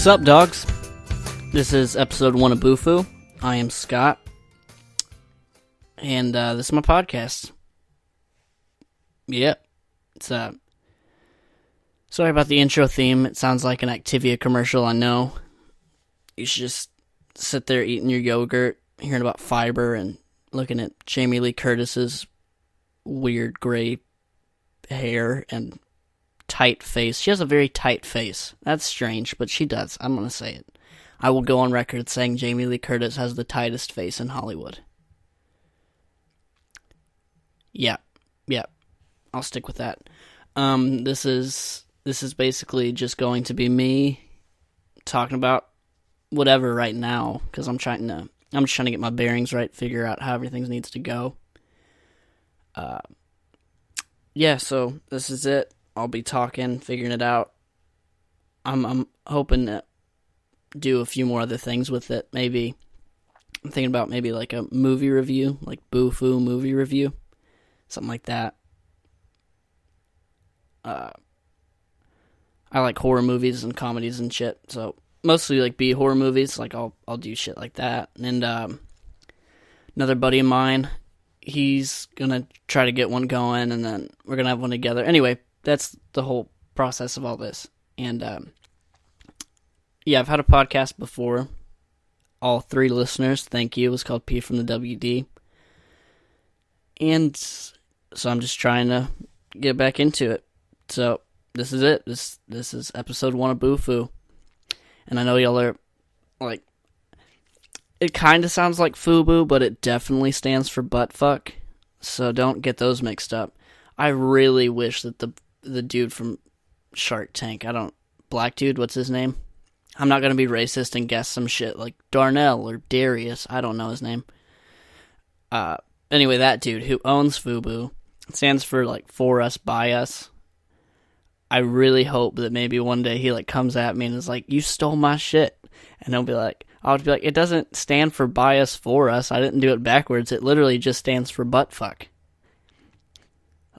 Sup Dogs? This is episode 1 of BUFU. I am Scott. And this is my podcast. Yep. It's sorry about the intro theme. It sounds like an Activia commercial, I know. You should just sit there eating your yogurt, hearing about fiber, and looking at Jamie Lee Curtis's weird gray hair and tight face. She has a very tight face. That's strange, but she does. I'm going to say it. I will go on record saying Jamie Lee Curtis has the tightest face in Hollywood. Yeah. I'll stick with that. This is basically just going to be me talking about whatever right now, because I'm just trying to get my bearings right, figure out how everything needs to go. Yeah, so this is it. I'll be talking, figuring it out. I'm hoping to do a few more other things with it. Maybe I'm thinking about maybe like a movie review, like BUFU movie review, something like that. I like horror movies and comedies and shit, so mostly like B horror movies. Like I'll do shit like that. And another buddy of mine, he's gonna try to get one going, and then we're gonna have one together. Anyway, that's the whole process of all this. And yeah, I've had a podcast before. All 3 listeners, thank you. It was called P from the WD. And so I'm just trying to get back into it. So this is it. This is episode 1 of BUFU. And I know y'all are like, it kind of sounds like FUBU, but it definitely stands for butt fuck. So don't get those mixed up. I really wish that the dude from Shark Tank, black dude, what's his name? I'm not going to be racist and guess some shit like Darnell or Darius. I don't know his name. Anyway, that dude who owns FUBU, it stands for like for us, by us. I really hope that maybe one day he like comes at me and is like, you stole my shit. And I'll be like, it doesn't stand for by us, for us. I didn't do it backwards. It literally just stands for butt fuck.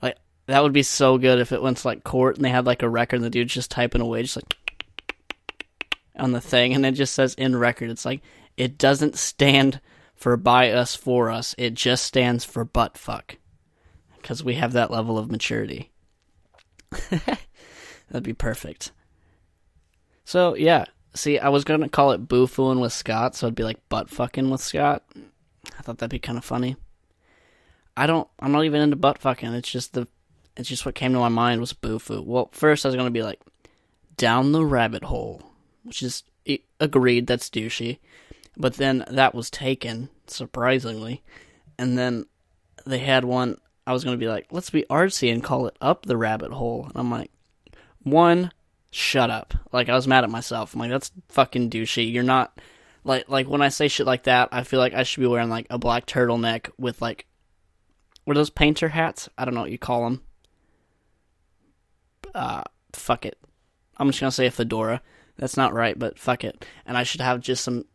Like, that would be so good if it went to like court and they had like a record and the dude's just typing away, just like on the thing, and it just says in record. It's like, it doesn't stand for by us, for us. It just stands for butt fuck. Because we have that level of maturity. That'd be perfect. So, yeah. See, I was going to call it BUFUing with Scott, so it'd be like butt fucking with Scott. I thought that'd be kind of funny. I'm not even into butt fucking. It's just what came to my mind was BUFU. Well, first I was going to be like, down the rabbit hole, which is, agreed, that's douchey. But then that was taken, surprisingly. And then they had one, I was going to be like, let's be artsy and call it up the rabbit hole. And I'm like, shut up. Like, I was mad at myself. I'm like, that's fucking douchey. You're not, like when I say shit like that, I feel like I should be wearing, like, a black turtleneck with, like, what are those painter hats? I don't know what you call them. Fuck it. I'm just gonna say a fedora. That's not right, but fuck it. And I should have just some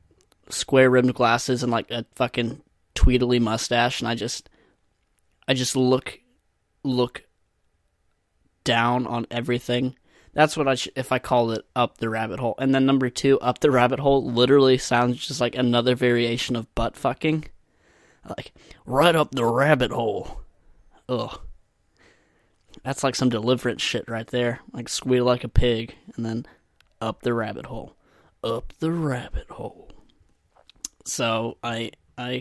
square-rimmed glasses and, like, a fucking tweedly mustache, and I just look down on everything. That's what if I called it up the rabbit hole. And then number 2, up the rabbit hole literally sounds just like another variation of butt fucking. Like, right up the rabbit hole. Ugh. That's like some Deliverance shit right there. Like, squeal like a pig, and then up the rabbit hole. Up the rabbit hole. So, I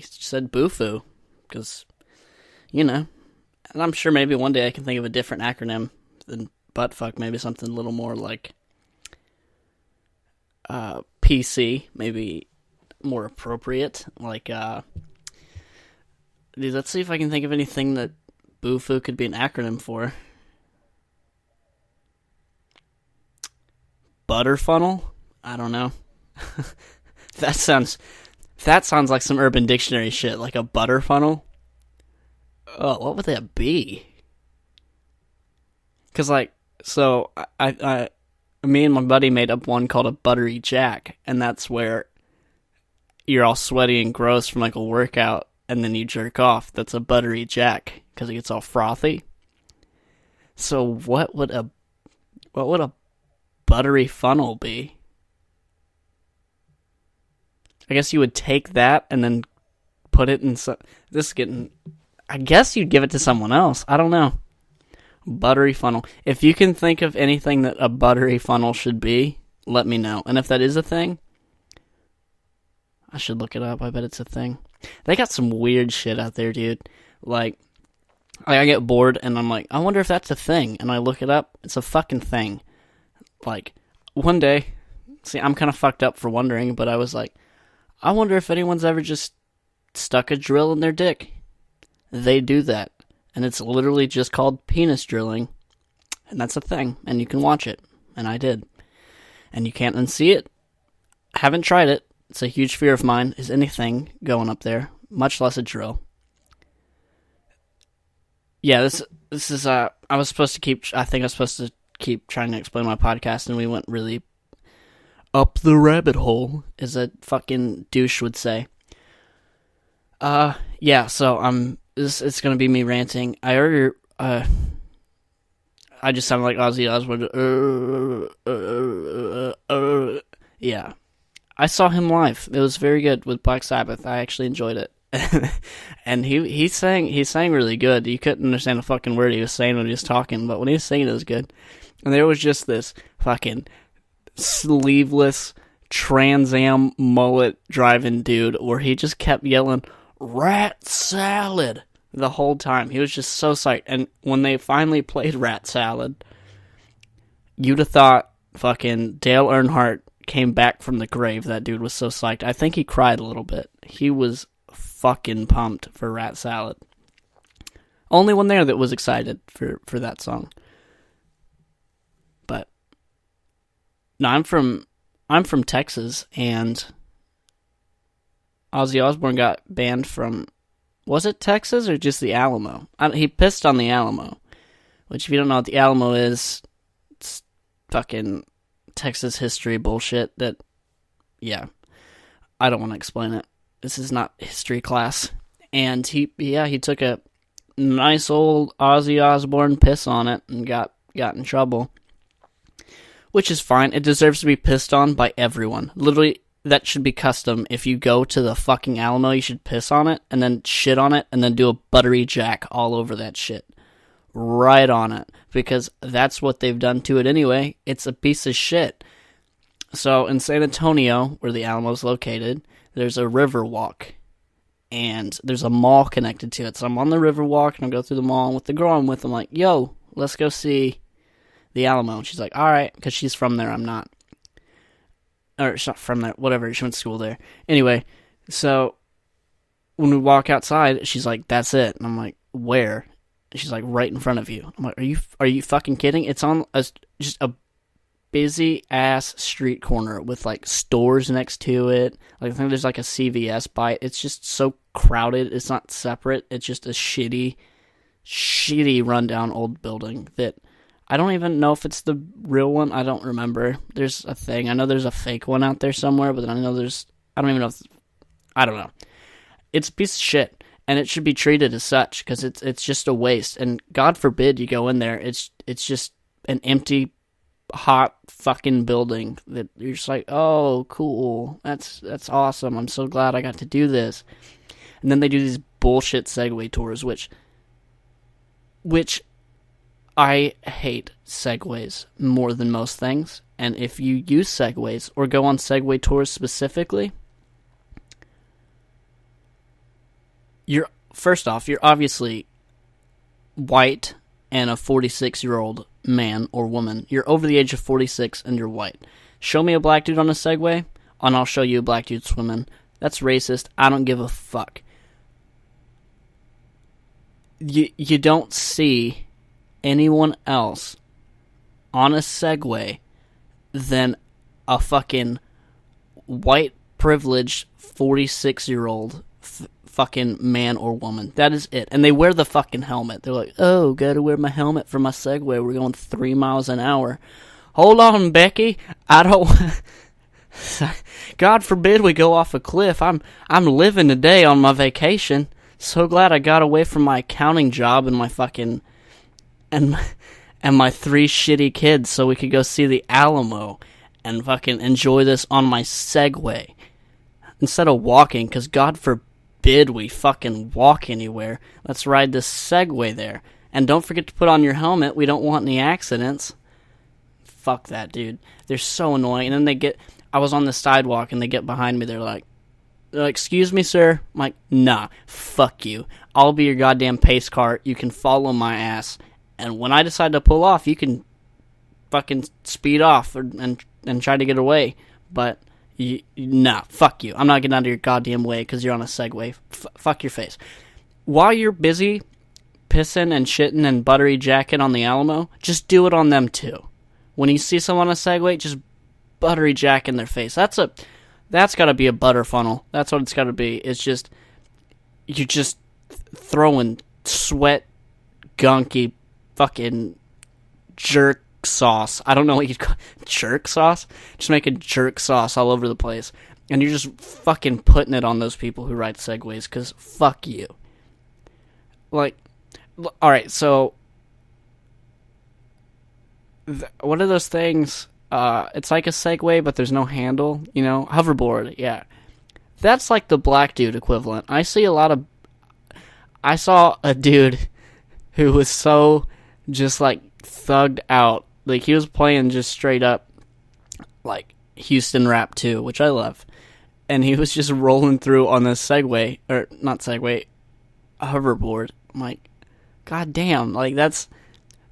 said BUFU, because, you know, and I'm sure maybe one day I can think of a different acronym than buttfuck, maybe something a little more like PC, maybe more appropriate. Like, dude, let's see if I can think of anything that BUFU could be an acronym for. Butterfunnel? I don't know. That sounds like some Urban Dictionary shit, like a butter funnel. Oh, what would that be? Because, like, so, me and my buddy made up one called a Buttery Jack, and that's where you're all sweaty and gross from, like, a workout, and then you jerk off. That's a Buttery Jack, because it gets all frothy. So, what would a buttery funnel be? I guess you would take that and then put it in this is getting, I guess you'd give it to someone else. I don't know. Buttery funnel. If you can think of anything that a buttery funnel should be, let me know. And if that is a thing, I should look it up. I bet it's a thing. They got some weird shit out there, dude. Like I get bored and I'm like, I wonder if that's a thing. And I look it up. It's a fucking thing. Like, one day, see, I'm kind of fucked up for wondering, but I was like, I wonder if anyone's ever just stuck a drill in their dick. They do that. And it's literally just called penis drilling. And that's a thing. And you can watch it. And I did. And you can't unsee it. I haven't tried it. It's a huge fear of mine, is anything going up there, much less a drill. Yeah, this is, I was supposed to keep trying to explain my podcast, and we went really up the rabbit hole, as a fucking douche would say. Yeah, so it's gonna be me ranting. I already, I just sound like Ozzy Osbourne. Yeah. I saw him live. It was very good with Black Sabbath. I actually enjoyed it. And he sang really good. You couldn't understand a fucking word he was saying when he was talking, but when he was singing, it was good. And there was just this fucking sleeveless Trans Am mullet driving dude where he just kept yelling, "Rat Salad," the whole time. He was just so psyched. And when they finally played Rat Salad, you'd have thought fucking Dale Earnhardt came back from the grave. That dude was so psyched. I think he cried a little bit. He was fucking pumped for Rat Salad. Only one there that was excited for that song. But no, I'm from Texas, and Ozzy Osbourne got banned from, was it Texas or just the Alamo? He pissed on the Alamo, which if you don't know what the Alamo is, it's fucking Texas history bullshit that, yeah, I don't want to explain it. This is not history class. And he took a nice old Ozzy Osbourne piss on it and got in trouble. Which is fine. It deserves to be pissed on by everyone. Literally, that should be custom. If you go to the fucking Alamo, you should piss on it and then shit on it and then do a buttery jack all over that shit. Right on it, because that's what they've done to it anyway. It's a piece of shit. So in San Antonio, where the Alamo's located, there's a river walk, and there's a mall connected to it. So I'm on the river walk, and I go through the mall, and with the girl I'm with, I'm like, yo, let's go see the Alamo. And she's like, alright, because she's from there, I'm not. Or she's not from there, whatever, she went to school there. Anyway, so when we walk outside, she's like, that's it. And I'm like, where? She's like, right in front of you. I'm like, are you fucking kidding? It's on just a busy ass street corner with like stores next to it. Like, I think there's like a CVS by it. It's just so crowded. It's not separate. It's just a shitty rundown old building that I don't even know if it's the real one. I don't remember. There's a thing. I know there's a fake one out there somewhere, but I don't even know I don't know. It's a piece of shit. And it should be treated as such, because it's just a waste. And God forbid you go in there, it's just an empty, hot fucking building that you're just like, oh, cool, that's awesome. I'm so glad I got to do this. And then they do these bullshit Segway tours, which I hate Segways more than most things. And if you use Segways or go on Segway tours specifically, First off, you're obviously white and a 46-year-old man or woman. You're over the age of 46 and you're white. Show me a black dude on a Segway, and I'll show you a black dude swimming. That's racist. I don't give a fuck. You don't see anyone else on a Segway than a fucking white, privileged 46-year-old fucking man or woman. That is it. And they wear the fucking helmet. They're like, oh, gotta wear my helmet for my Segway. We're going 3 miles an hour. Hold on, Becky. I don't... God forbid we go off a cliff. I'm living today on my vacation. So glad I got away from my accounting job and my fucking... And my 3 shitty kids so we could go see the Alamo and fucking enjoy this on my Segway. instead of walking, because God forbid we fucking walk anywhere, let's ride this Segway there. And don't forget to put on your helmet. We don't want any accidents. Fuck that, dude. They're so annoying. And then I was on the sidewalk and they get behind me. They're like, excuse me, sir. I'm like, nah, fuck you. I'll be your goddamn pace car. You can follow my ass. And when I decide to pull off, you can fucking speed off and try to get away. But, nah, fuck you. I'm not getting out of your goddamn way because you're on a Segway. Fuck your face. While you're busy pissing and shitting and buttery jacket on the Alamo, just do it on them too. When you see someone on a Segway, just buttery jack in their face. That's got to be a butter funnel. That's what it's got to be. It's just, you're just throwing sweat, gunky, fucking jerk sauce. I don't know what you'd call jerk sauce. Just making jerk sauce all over the place. And you're just fucking putting it on those people who ride Segways, because fuck you. Like, alright, so what are those things? It's like a Segway, but there's no handle, you know? Hoverboard, yeah. That's like the black dude equivalent. I saw a dude who was so just like thugged out. Like, he was playing just straight up like Houston rap too, which I love. And he was just rolling through on this Segway, or not Segway, hoverboard. I'm like, god damn, like that's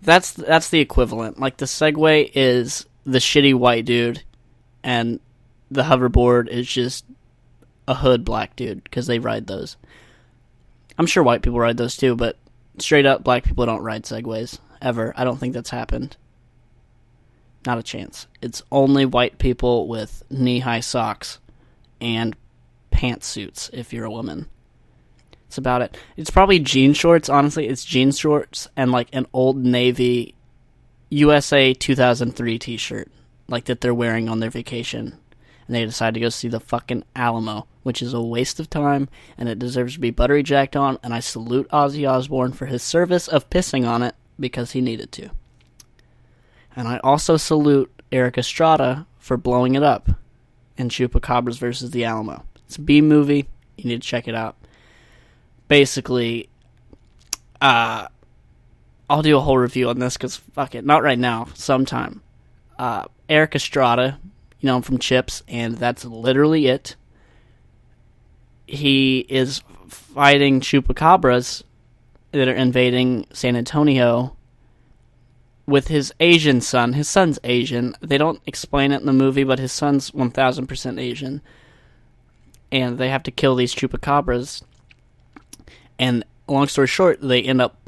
the equivalent. Like, the Segway is the shitty white dude, and the hoverboard is just a hood black dude, because they ride those. I'm sure white people ride those too, but straight up, black people don't ride Segways, ever. I don't think that's happened. Not a chance. It's only white people with knee-high socks and pantsuits, if you're a woman. That's about it. It's probably jean shorts, honestly. It's jean shorts and like an Old Navy USA 2003 t-shirt, like that they're wearing on their vacation. And they decide to go see the fucking Alamo, which is a waste of time, and it deserves to be buttery jacked on, and I salute Ozzy Osbourne for his service of pissing on it, because he needed to. And I also salute Eric Estrada for blowing it up in Chupacabras versus the Alamo. It's a B movie. You need to check it out. Basically, I'll do a whole review on this, because fuck it, not right now, sometime. Eric Estrada, you know him from Chips, and that's literally it. He is fighting Chupacabras that are invading San Antonio with his Asian son. His son's Asian. They don't explain it in the movie, but his son's 1000% Asian. And they have to kill these Chupacabras. And long story short, they end up,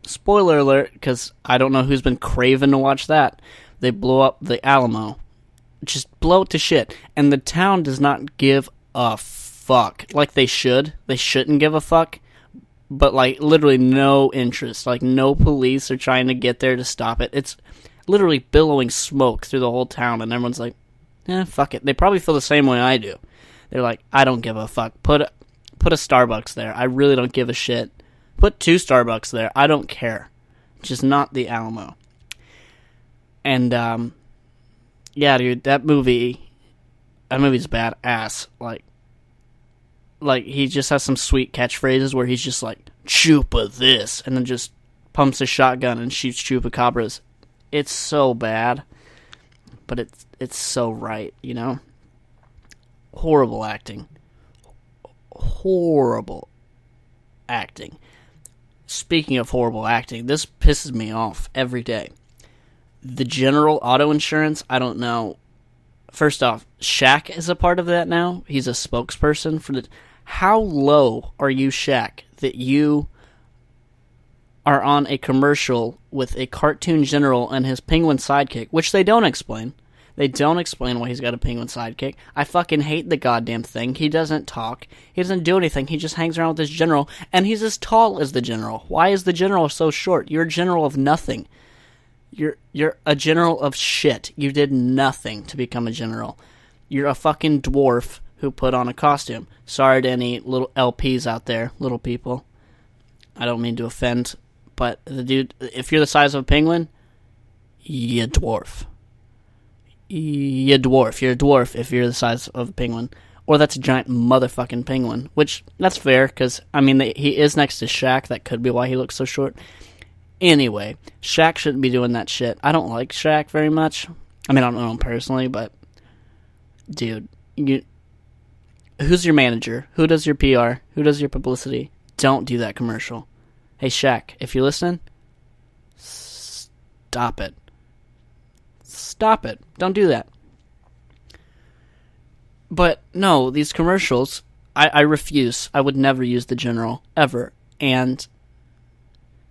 spoiler alert, because I don't know who's been craving to watch that, they blow up the Alamo. Just blow it to shit. And the town does not give a fuck. Like they should. They shouldn't give a fuck. But like literally no interest. Like no police are trying to get there to stop it. It's literally billowing smoke through the whole town, and everyone's like, fuck it. They probably feel the same way I do. They're like, I don't give a fuck. Put a Starbucks there. I really don't give a shit. Put 2 Starbucks there. I don't care. Just not the Alamo. And yeah, dude, that movie's badass. Like he just has some sweet catchphrases where he's just like, Chupa this, and then just pumps a shotgun and shoots Chupacabras. It's so bad, but it's so right, you know? Horrible acting. Horrible acting. Speaking of horrible acting, this pisses me off every day. The General Auto Insurance, I don't know. First off, Shaq is a part of that now. He's a spokesperson for the... How low are you, Shaq, that you are on a commercial with a cartoon general and his penguin sidekick, which they don't explain. They don't explain why he's got a penguin sidekick. I fucking hate the goddamn thing. He doesn't talk. He doesn't do anything. He just hangs around with this general, and he's as tall as the general. Why is the general so short? You're a general of nothing. You're a general of shit. You did nothing to become a general. You're a fucking dwarf who put on a costume. Sorry to any little LPs out there, little people. I don't mean to offend, but the dude, if you're the size of a penguin, you dwarf. You dwarf. You're a dwarf if you're the size of a penguin. or that's a giant motherfucking penguin. Which, that's fair, because, I mean, he is next to Shaq. That could be why he looks so short. Anyway, Shaq shouldn't be doing that shit. I don't like Shaq very much. I mean, I don't know him personally, but, dude, who's your manager? Who does your PR? Who does your publicity? Don't do that commercial. Hey, Shaq, if you're listening, stop it. Stop it. Don't do that. But, no, these commercials, I refuse. I would never use the General, ever. And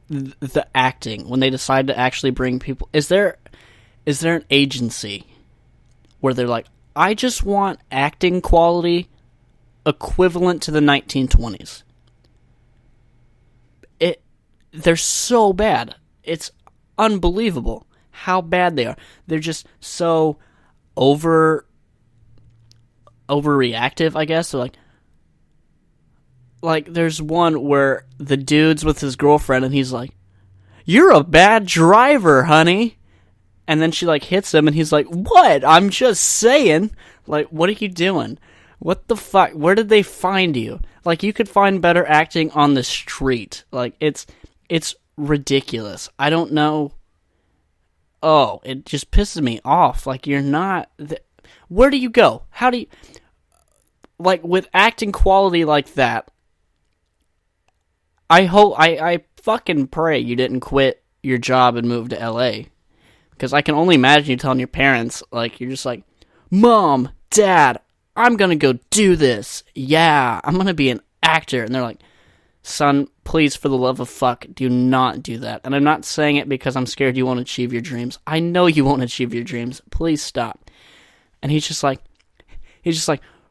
the acting, when they decide to actually bring people... Is there an agency where they're like, I just want acting quality equivalent to the 1920s? They're so bad. It's unbelievable how bad they are. They're just so overreactive, I guess. They're like there's one where the dude's with his girlfriend and he's like, "You're a bad driver, honey." And then she like hits him and he's like, "What? I'm just saying." Like, what are you doing? What the fuck? Where did they find you? Like, you could find better acting on the street. Like, it's ridiculous. I don't know. Oh, it just pisses me off. Like, you're not... Where do you go? How do you... Like, with acting quality like that, I fucking pray you didn't quit your job and move to LA. Because I can only imagine you telling your parents, like, you're just like, "Mom, Dad, I'm gonna go do this. Yeah, I'm gonna be an actor." And they're like, "Son, please, for the love of fuck, do not do that." And I'm not saying it because I'm scared you won't achieve your dreams. I know you won't achieve your dreams. Please stop. And he's just like,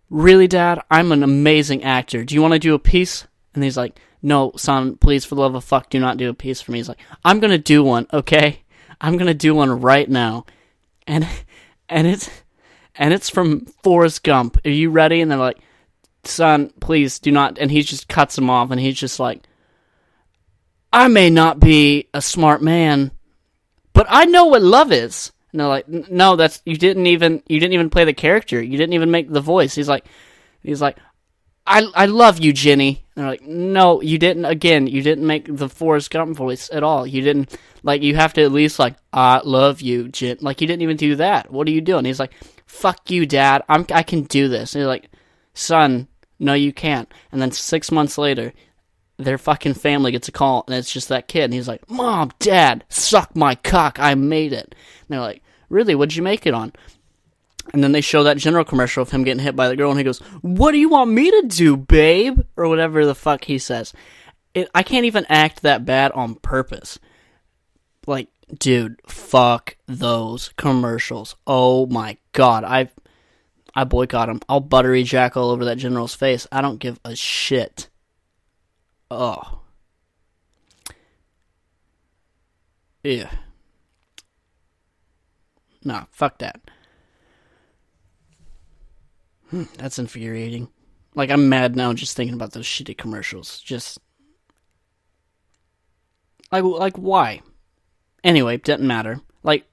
"Really, Dad? I'm an amazing actor. Do you want to do a piece?" And he's like, "No, son, please, for the love of fuck, do not do a piece for me." He's like, "I'm gonna do one, okay? I'm gonna do one right now." And it's from Forrest Gump. Are you ready? And they're like, "Son, please do not." And he just cuts him off, and he's just like, "I may not be a smart man, but I know what love is." And they're like, "No, you didn't even play the character. You didn't even make the voice." He's like, I love you, Jenny." And they're like, "No, you didn't. Again, you didn't make the Forrest Gump voice at all. You didn't, like, you have to at least, like, I love you, Jen." Like, you didn't even do that. What are you doing? He's like, "Fuck you, Dad. I can do this." And he's like, "Son, no, you can't." And then 6 months later, their fucking family gets a call, and it's just that kid. And he's like, "Mom, Dad, suck my cock. I made it." And they're like, "Really? What'd you make it on?" And then they show that General commercial of him getting hit by the girl, and he goes, "What do you want me to do, babe?" Or whatever the fuck he says. I can't even act that bad on purpose. Like, dude, fuck those commercials. Oh my god, I boycott them. I'll buttery jack all over that General's face. I don't give a shit. Oh. Yeah. Nah, fuck that. That's infuriating. Like, I'm mad now just thinking about those shitty commercials. Just... Like, why? Anyway, doesn't matter. Like,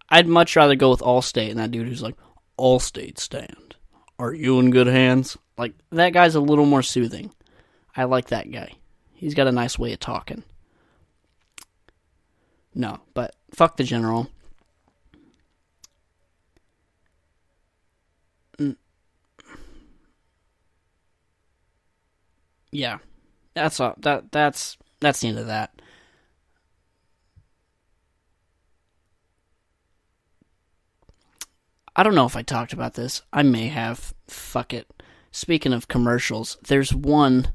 I'd much rather go with Allstate and that dude who's like, "Allstate stand. Are you in good hands?" Like, that guy's a little more soothing. I like that guy. He's got a nice way of talking. No, but fuck the General. Yeah, that's all. That's the end of that. I don't know if I talked about this. I may have. Fuck it. Speaking of commercials, there's one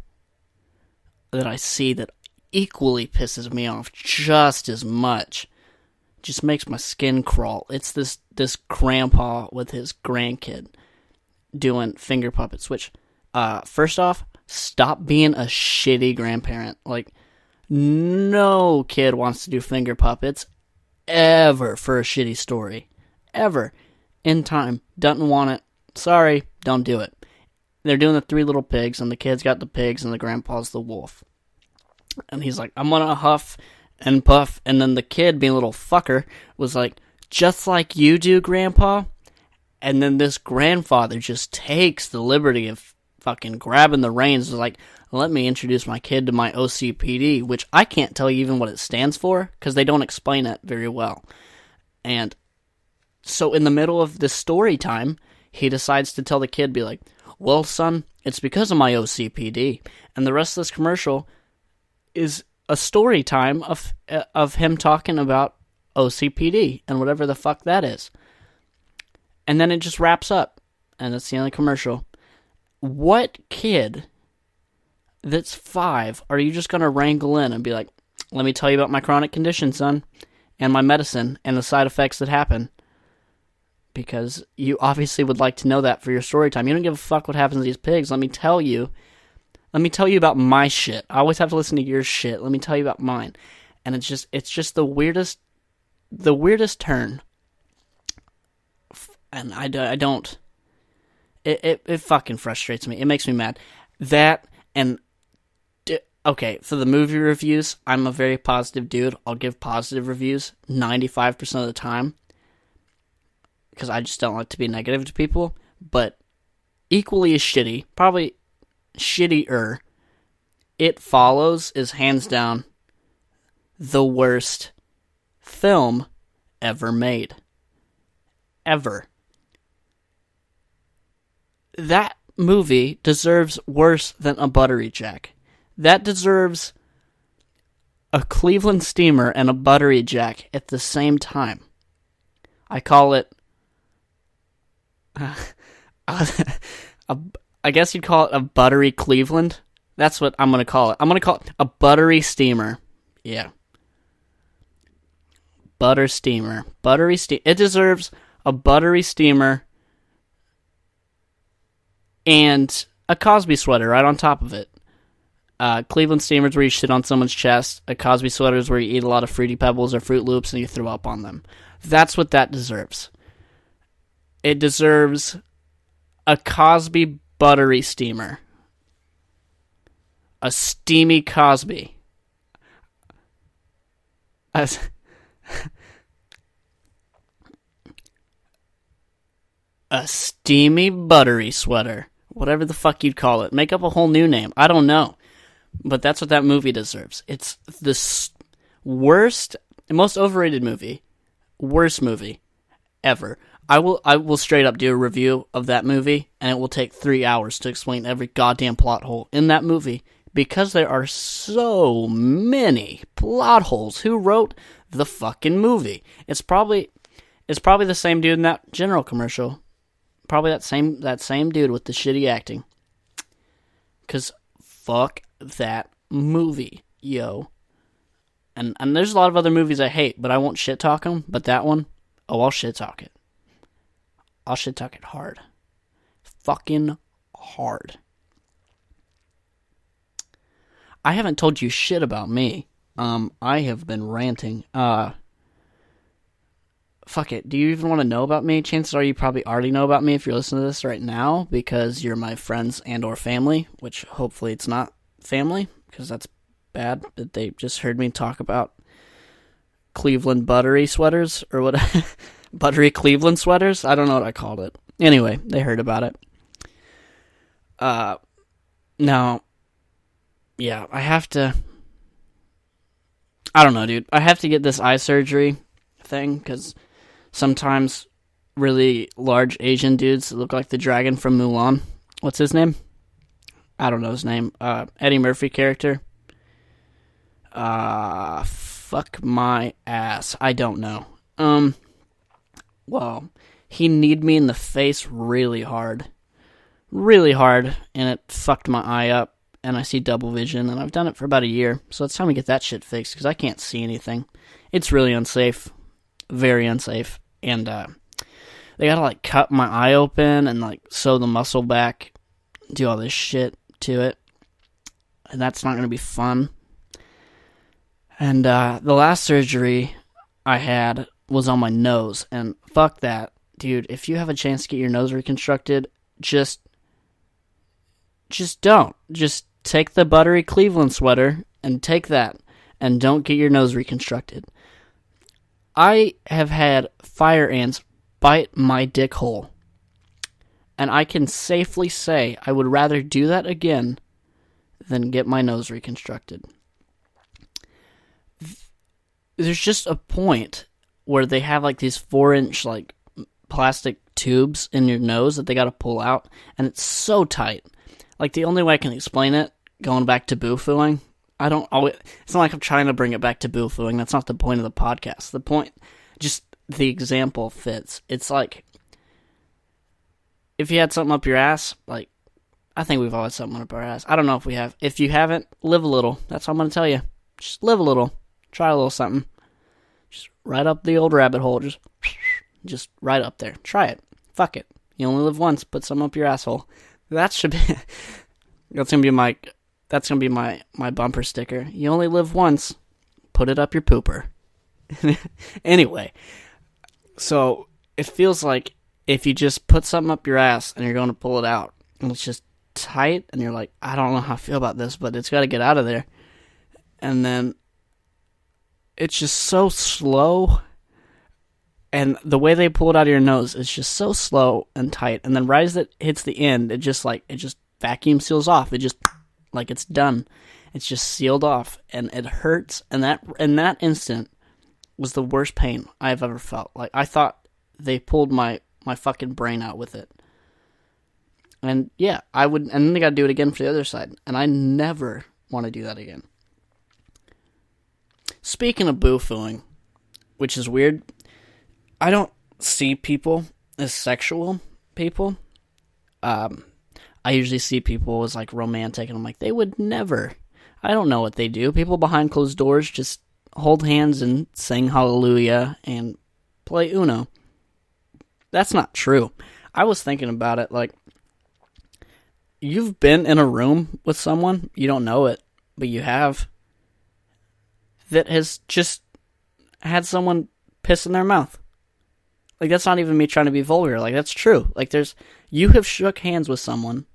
that I see that equally pisses me off just as much. Just makes my skin crawl. It's this grandpa with his grandkid doing finger puppets, which, first off, stop being a shitty grandparent. Like, no kid wants to do finger puppets ever for a shitty story. Ever. In time. Doesn't want it. Sorry, don't do it. They're doing the Three Little Pigs, and the kid's got the pigs, and the grandpa's the wolf. And he's like, "I'm gonna huff and puff." And then the kid, being a little fucker, was like, "Just like you do, Grandpa?" And then this grandfather just takes the liberty of fucking grabbing the reins. Like, let me introduce my kid to my OCPD, which I can't tell you even what it stands for, because they don't explain it very well. And so in the middle of this story time, he decides to tell the kid, be like, well, son, it's because of my OCPD. And the rest of this commercial is a story time of him talking about OCPD and whatever the fuck that is. And then it just wraps up, and it's the only commercial. What kid that's 5 are you just going to wrangle in and be like, let me tell you about my chronic condition, son, and my medicine, and the side effects that happen? Because you obviously would like to know that for your story time. You don't give a fuck what happens to these pigs. Let me tell you about my shit. I always have to listen to your shit. Let me tell you about mine. And it's just the weirdest turn. And I don't... It fucking frustrates me. It makes me mad. That, and... Okay, for the movie reviews, I'm a very positive dude. I'll give positive reviews 95% of the time. Because I just don't like to be negative to people. But equally as shitty, probably shittier, It Follows is hands down the worst film ever made. Ever. That movie deserves worse than a Buttery Jack. That deserves a Cleveland Steamer and a Buttery Jack at the same time. I call it... I guess you'd call it a Buttery Cleveland. That's what I'm going to call it. I'm going to call it a Buttery Steamer. Yeah. Butter Steamer. Buttery Steamer. It deserves a Buttery Steamer and a Cosby sweater right on top of it. Cleveland Steamer's where you shit on someone's chest. A Cosby sweater is where you eat a lot of Fruity Pebbles or Fruit Loops and you throw up on them. That's what that deserves. It deserves a Cosby Buttery Steamer. A steamy Cosby. A steamy buttery sweater. Whatever the fuck you'd call it. Make up a whole new name. I don't know. But that's what that movie deserves. It's the worst, most overrated movie. Worst movie ever. I will straight up do a review of that movie, and it will take 3 hours to explain every goddamn plot hole in that movie, because there are so many plot holes. Who wrote the fucking movie? It's probably the same dude in that General commercial. Probably that same dude with the shitty acting. 'Cause fuck that movie, yo. And there's a lot of other movies I hate, but I won't shit talk them. But that one, I'll shit talk it. I'll shit talk it hard. Fucking hard. I haven't told you shit about me. I have been ranting. Fuck it. Do you even want to know about me? Chances are you probably already know about me if you're listening to this right now, because you're my friends and or family, which hopefully it's not family, because that's bad that they just heard me talk about Cleveland buttery sweaters, or what? Buttery Cleveland sweaters? I don't know what I called it. Anyway, they heard about it. Now, yeah, I have to... I don't know, dude. I have to get this eye surgery thing, because sometimes really large Asian dudes look like the dragon from Mulan. What's his name? I don't know his name. Eddie Murphy character. Fuck my ass. I don't know. Well, he kneed me in the face really hard. Really hard, and it fucked my eye up, and I see double vision, and I've done it for about a year, so it's time to get that shit fixed, because I can't see anything. It's really unsafe. Very unsafe. And, they gotta, like, cut my eye open and, like, sew the muscle back, do all this shit to it, and that's not gonna be fun. And, the last surgery I had was on my nose, and fuck that. Dude, if you have a chance to get your nose reconstructed, just don't. Just take the Buttery Cleveland sweater and take that, and don't get your nose reconstructed. I have had fire ants bite my dick hole And I can safely say I would rather do that again than get my nose reconstructed. There's just a point where they have like these 4-inch like plastic tubes in your nose that they got to pull out, and it's so tight. Like, the only way I can explain it, going back to BUFUing, it's not like I'm trying to bring it back to BUFUing. That's not the point of the podcast. The point, just the example fits. It's like, if you had something up your ass, like, I think we've all had something up our ass. I don't know if we have. If you haven't, live a little. That's what I'm going to tell you. Just live a little. Try a little something. Just right up the old rabbit hole. Just right up there. Try it. Fuck it. You only live once. Put something up your asshole. That's gonna be my bumper sticker. You only live once. Put it up your pooper. Anyway, so it feels like if you just put something up your ass and you're going to pull it out, and it's just tight, and you're like, I don't know how I feel about this, but it's got to get out of there. And then it's just so slow, and the way they pull it out of your nose is just so slow and tight. And then right as it hits the end, it just vacuum seals off. It just, like, it's done. It's just sealed off, and it hurts. And that in that instant was the worst pain I've ever felt. Like, I thought they pulled my fucking brain out with it. And yeah, and then they got to do it again for the other side. And I never want to do that again. Speaking of BUFUing, which is weird, I don't see people as sexual people. I usually see people as like romantic, and I'm like, they would never. I don't know what they do. People behind closed doors just hold hands and sing hallelujah and play Uno. That's not true. I was thinking about it, like, you've been in a room with someone, you don't know it, but you have, that has just had someone piss in their mouth. Like, that's not even me trying to be vulgar. Like, that's true. Like, you have shook hands with someone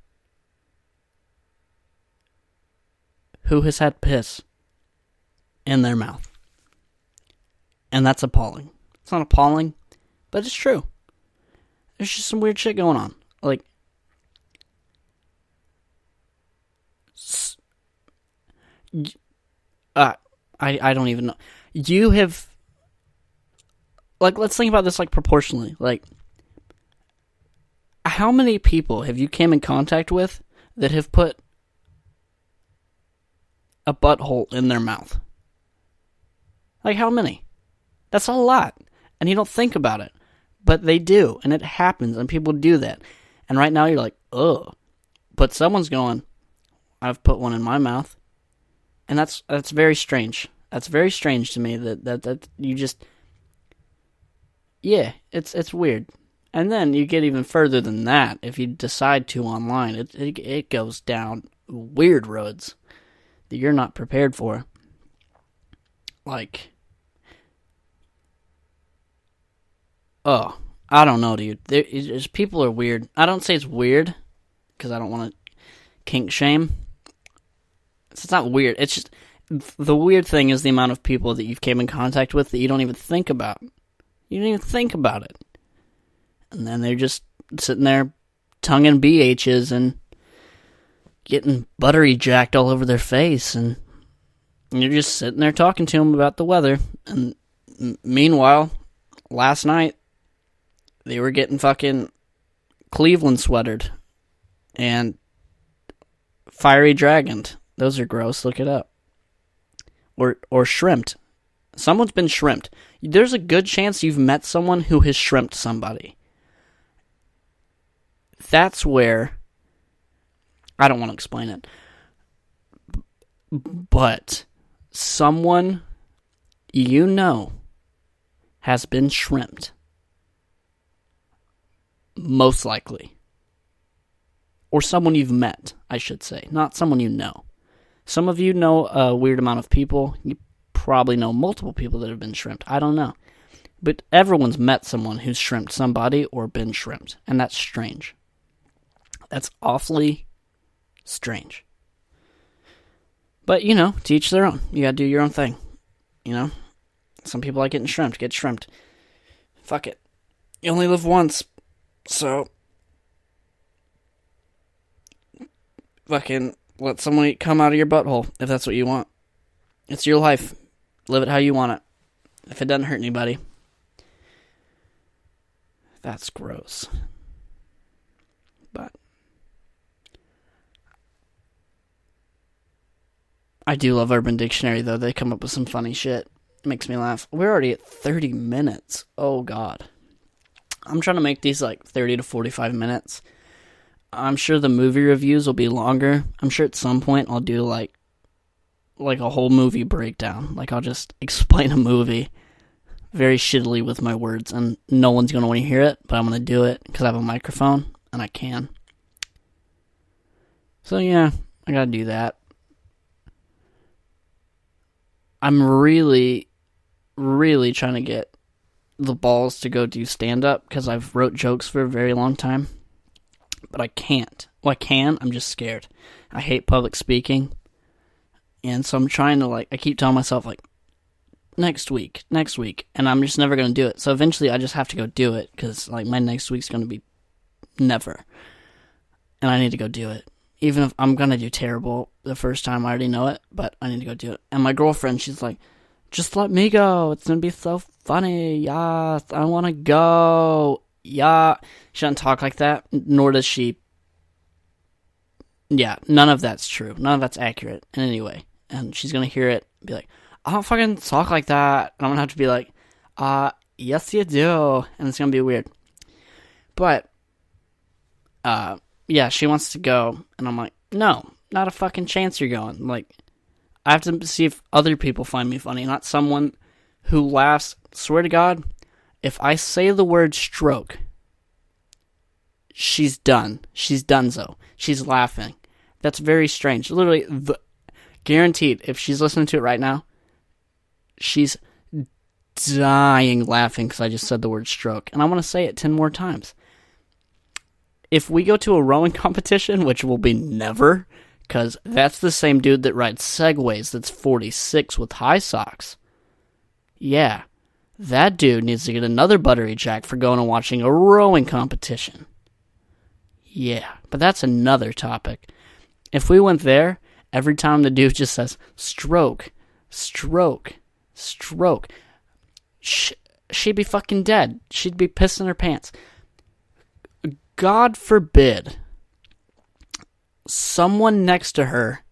who has had piss in their mouth. And that's appalling. It's not appalling, but it's true. There's just some weird shit going on. Like, I don't even know. You have, like, let's think about this, like, proportionally. Like, how many people have you came in contact with that have put a butthole in their mouth? Like, how many? That's a lot. And you don't think about it. But they do. And it happens. And people do that. And right now you're like, ugh. But someone's going, I've put one in my mouth. And that's very strange. That's very strange to me that you just, yeah, it's weird. And then you get even further than that. If you decide to online, it goes down weird roads that you're not prepared for. Like, oh, I don't know, dude. People are weird. I don't say it's weird because I don't want to kink shame. It's not weird. It's just, the weird thing is the amount of people that you've came in contact with that you don't even think about. You don't even think about it. And then they're just sitting there tonguing BHs and getting buttery jacked all over their face. And you're just sitting there talking to them about the weather. And meanwhile, last night, they were getting fucking Cleveland sweatered and fiery dragoned. Those are gross. Look it up. Or shrimped. Someone's been shrimped. There's a good chance you've met someone who has shrimped somebody. That's where, I don't want to explain it, but someone you know has been shrimped. Most likely. Or someone you've met, I should say. Not someone you know. Some of you know a weird amount of people. You probably know multiple people that have been shrimped. I don't know. But everyone's met someone who's shrimped somebody or been shrimped. And that's strange. That's awfully strange. But, you know, to each their own. You gotta do your own thing. You know? Some people like getting shrimped. Get shrimped. Fuck it. You only live once. So, fucking let someone come out of your butthole if that's what you want. It's your life. Live it how you want it. If it doesn't hurt anybody. That's gross. But I do love Urban Dictionary, though. They come up with some funny shit. It makes me laugh. We're already at 30 minutes. Oh, God. I'm trying to make these like 30 to 45 minutes. I'm sure the movie reviews will be longer. I'm sure at some point I'll do like a whole movie breakdown. Like I'll just explain a movie very shittily with my words, and no one's going to want to hear it, but I'm going to do it because I have a microphone, and I can. So yeah, I got to do that. I'm really, really trying to get the balls to go do stand-up because I've wrote jokes for a very long time. But I can't. Well, I can. I'm just scared. I hate public speaking. And so I'm trying to, I keep telling myself, next week. And I'm just never going to do it. So eventually I just have to go do it because, my next week's going to be never. And I need to go do it. Even if I'm going to do terrible the first time, I already know it, but I need to go do it. And my girlfriend, she's like, just let me go. It's going to be so funny. Yes, I want to go. Yeah. She doesn't talk like that, nor does she. Yeah, none of that's true. None of that's accurate in any way. And she's going to hear it and be like, I don't fucking talk like that. And I'm going to have to be like, yes you do. And it's going to be weird. But, yeah, she wants to go. And I'm like, no, not a fucking chance you're going. I have to see if other people find me funny, not someone who laughs. Swear to God, if I say the word stroke, she's done. She's donezo. She's laughing. That's very strange. Literally, guaranteed, if she's listening to it right now, she's dying laughing because I just said the word stroke. And I want to say it 10 more times. If we go to a rowing competition, which will be never, because that's the same dude that rides Segways that's 46 with high socks. Yeah, that dude needs to get another buttery jack for going and watching a rowing competition. Yeah, but that's another topic. If we went there, every time the dude just says, stroke, stroke, stroke, she'd be fucking dead. She'd be pissing her pants. God forbid someone next to her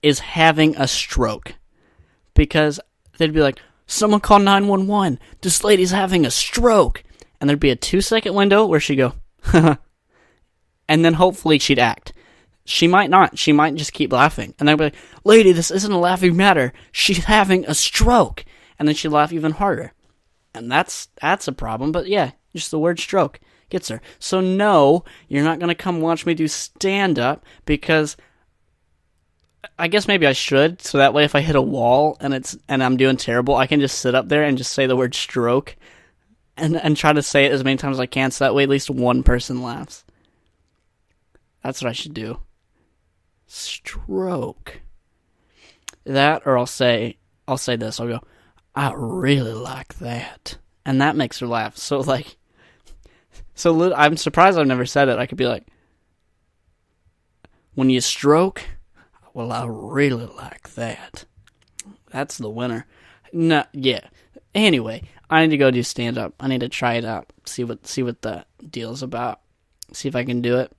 is having a stroke. Because they'd be like, someone call 911. This lady's having a stroke. And there'd be a 2-second window where she'd go, and then hopefully she'd act. She might not. She might just keep laughing. And they'd be like, lady, this isn't a laughing matter. She's having a stroke. And then she'd laugh even harder. And that's a problem. But yeah, just the word stroke gets her. So no, you're not going to come watch me do stand-up because I guess maybe I should. So that way if I hit a wall and I'm doing terrible, I can just sit up there and just say the word stroke and try to say it as many times as I can. So that way at least one person laughs. That's what I should do. Stroke. That, or I'll say this. I'll go, I really like that. And that makes her laugh. So I'm surprised I've never said it. I could be like, when you stroke, well, I really like that. That's the winner. No, yeah. Anyway, I need to go do stand-up. I need to try it out. See what the deal's about. See if I can do it.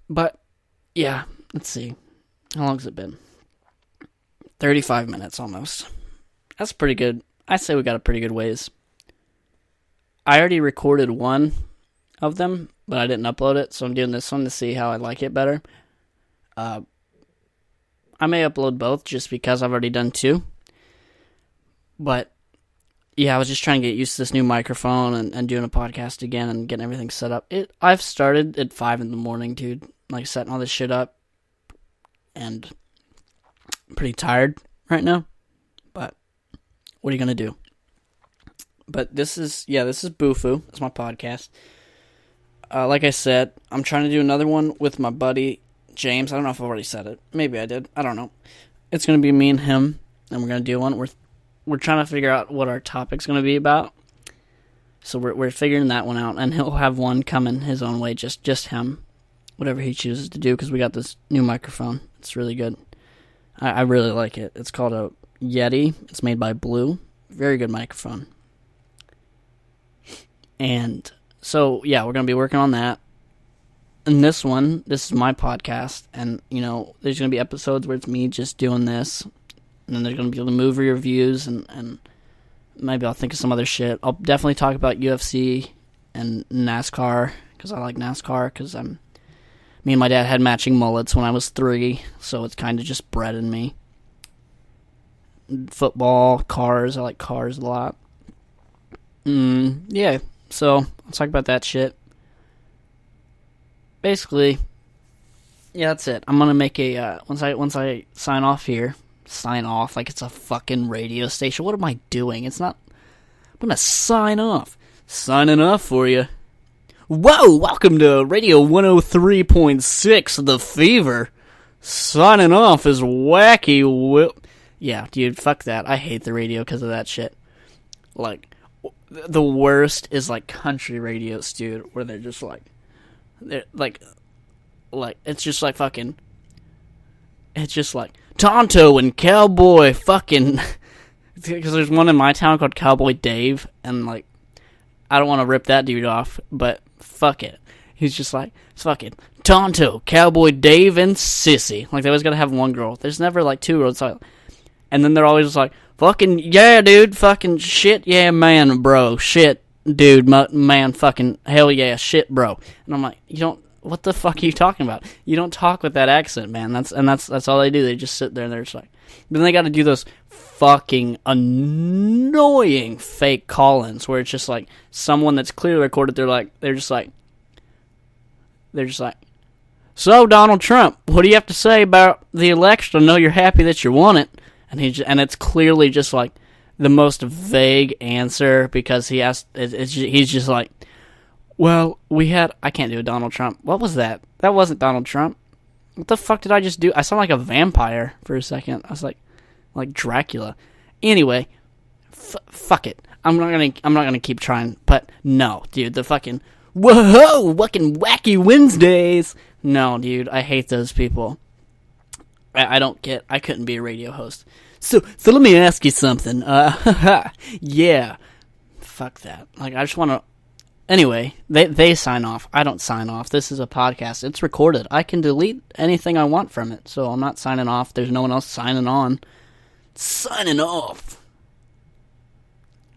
But, yeah, let's see. How long's it been? 35 minutes almost. That's pretty good. I say we got a pretty good ways. I already recorded one of them, but I didn't upload it, so I'm doing this one to see how I like it better. I may upload both just because I've already done 2. But, yeah, I was just trying to get used to this new microphone and doing a podcast again and getting everything set up. I've started at 5 in the morning, dude. Setting all this shit up. And I'm pretty tired right now. But what are you going to do? But this is BUFU. It's my podcast. Like I said, I'm trying to do another one with my buddy, James. I don't know if I've already said it. Maybe I did. I don't know. It's going to be me and him, and we're going to do one. We're trying to figure out what our topic's going to be about. So we're figuring that one out, and he'll have one coming his own way, just him. whatever he chooses to do, because we got this new microphone. It's really good. I really like it. It's called a Yeti. It's made by Blue. Very good microphone. And so, yeah, we're going to be working on that. And this is my podcast. And, there's going to be episodes where it's me just doing this. And then there's going to be the movie reviews. And maybe I'll think of some other shit. I'll definitely talk about UFC and NASCAR. Because I like NASCAR. Because me and my dad had matching mullets when I was 3, so it's kind of just bred in me. Football, cars, I like cars a lot. Yeah, so let's talk about that shit. Basically, yeah, that's it. I'm gonna make a once I sign off here, sign off like it's a fucking radio station. What am I doing? It's not. I'm gonna sign off. Signing off for you. Whoa, welcome to Radio 103.6, The Fever. Signing off is Wacky Yeah, dude, fuck that. I hate the radio because of that shit. Like, the worst is, like, country radios, dude, where they're just, it's just, like, fucking, it's just, like, Tonto and Cowboy fucking, because there's one in my town called Cowboy Dave, and, like, I don't want to rip that dude off, but fuck it. He's just like, it's fucking Tonto, Cowboy Dave, and Sissy. Like, they always gotta have one girl. There's never, like, 2 girls. And then they're always just like, fucking, yeah, dude, fucking shit, yeah, man, bro, shit, dude, man, fucking, hell yeah, shit, bro. And I'm like, what the fuck are you talking about? You don't talk with that accent, man. That's all they do. They just sit there and they're just like, then they gotta do those fucking annoying fake call-ins where it's just like someone that's clearly recorded. They're just like, so Donald Trump, what do you have to say about the election? I know you're happy that you won it, and it's clearly just like the most vague answer because he's just like, well, I can't do a Donald Trump. What was that? That wasn't Donald Trump. What the fuck did I just do? I sound like a vampire for a second. I was like Dracula. Anyway, fuck it. I'm not gonna keep trying. But no, dude, the fucking whoa, fucking wacky Wednesdays. No, dude, I hate those people. I couldn't be a radio host. So let me ask you something. Yeah, fuck that. Like, I just want to. Anyway, they sign off. I don't sign off. This is a podcast. It's recorded. I can delete anything I want from it. So I'm not signing off. There's no one else signing on. Signing off.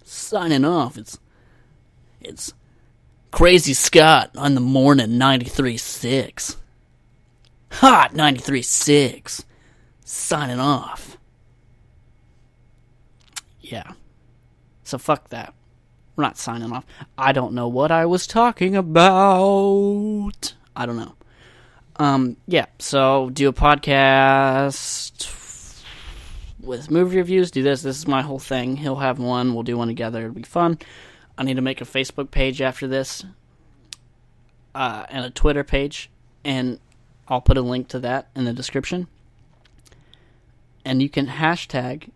Signing off. It's Crazy Scott on the morning 93.6. Hot 93.6. Signing off. Yeah. So fuck that. We're not signing off. I don't know what I was talking about. I don't know. Yeah, so do a podcast with movie reviews. Do this. This is my whole thing. He'll have one. We'll do one together. It'll be fun. I need to make a Facebook page after this. And a Twitter page. And I'll put a link to that in the description. And you can hashtag...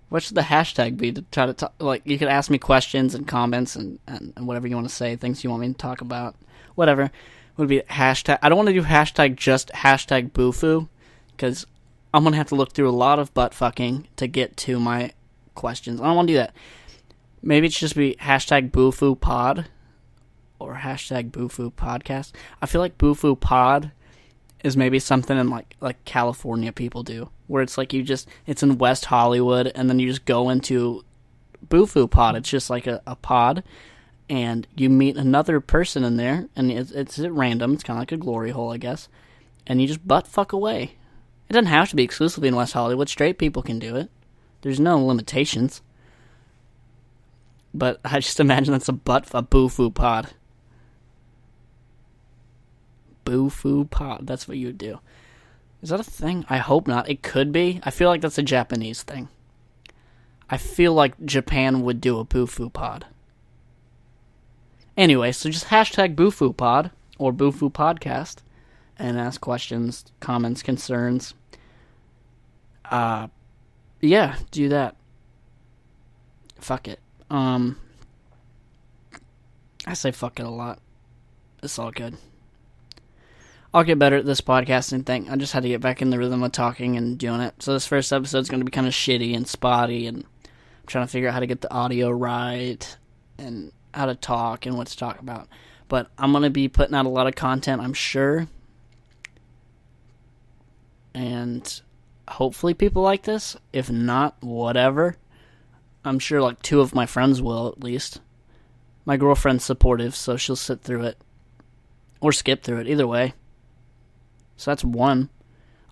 What should the hashtag be to try to talk? Like, you could ask me questions and comments and whatever you want to say, things you want me to talk about, whatever. Would be hashtag. I don't want to do hashtag just hashtag BUFU, because I'm going to have to look through a lot of butt fucking to get to my questions. I don't want to do that. Maybe it should just be hashtag BUFU pod or hashtag BUFU podcast. I feel like BUFU pod is maybe something in like California people do, where it's like it's in West Hollywood, and then you just go into BUFU pod. It's just like a pod, and you meet another person in there, and it's at random. It's kind of like a glory hole, I guess, and you just butt fuck away. It doesn't have to be exclusively in West Hollywood. Straight people can do it. There's no limitations. But I just imagine that's a BUFU pod. BUFU pod. That's what you would do. Is that a thing? I hope not. It could be. I feel like that's a Japanese thing. I feel like Japan would do a BUFU pod. Anyway, so just hashtag BUFU pod or BUFU podcast and ask questions, comments, concerns. Yeah, do that. Fuck it. I say fuck it a lot. It's all good. I'll get better at this podcasting thing. I just had to get back in the rhythm of talking and doing it. So this first episode's going to be kind of shitty and spotty, and I'm trying to figure out how to get the audio right and how to talk and what to talk about. But I'm going to be putting out a lot of content, I'm sure. And hopefully people like this. If not, whatever. I'm sure like 2 of my friends will, at least. My girlfriend's supportive, so she'll sit through it. Or skip through it, either way. So that's 1.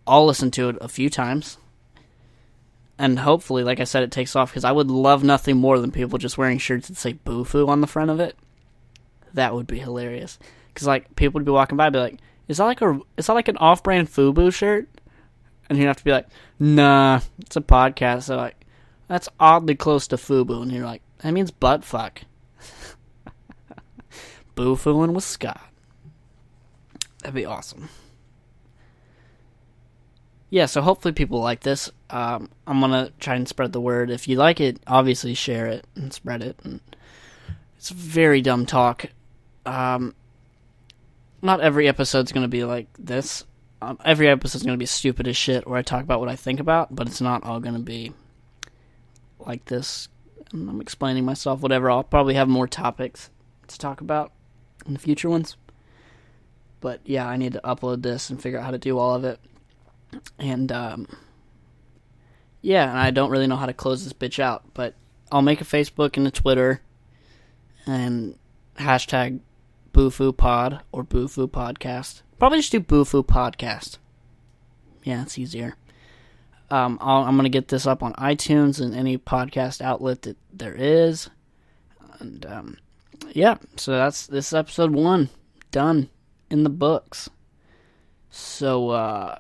I'll listen to it a few times. And hopefully, like I said, it takes off, because I would love nothing more than people just wearing shirts that say BUFU on the front of it. That would be hilarious. Because like people would be walking by and be like, is that like an off-brand FUBU shirt? And you'd have to be like, nah, it's a podcast. So like, that's oddly close to FUBU. And you're like, that means butt fuck. BUFUing with Scott. That'd be awesome. Yeah, so hopefully people like this. I'm going to try and spread the word. If you like it, obviously share it and spread it. And it's very dumb talk. Not every episode's going to be like this. Every episode's going to be stupid as shit, where I talk about what I think about, but it's not all going to be like this. And I'm explaining myself, whatever. I'll probably have more topics to talk about in the future ones. But yeah, I need to upload this and figure out how to do all of it. And yeah, and I don't really know how to close this bitch out, but I'll make a Facebook and a Twitter and hashtag BUFU Pod or BUFU Podcast. Probably just do BUFU Podcast. Yeah, it's easier. I'm going to get this up on iTunes and any podcast outlet that there is. And yeah, so this is episode 1. Done. In the books. So,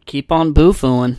keep on BUFUing.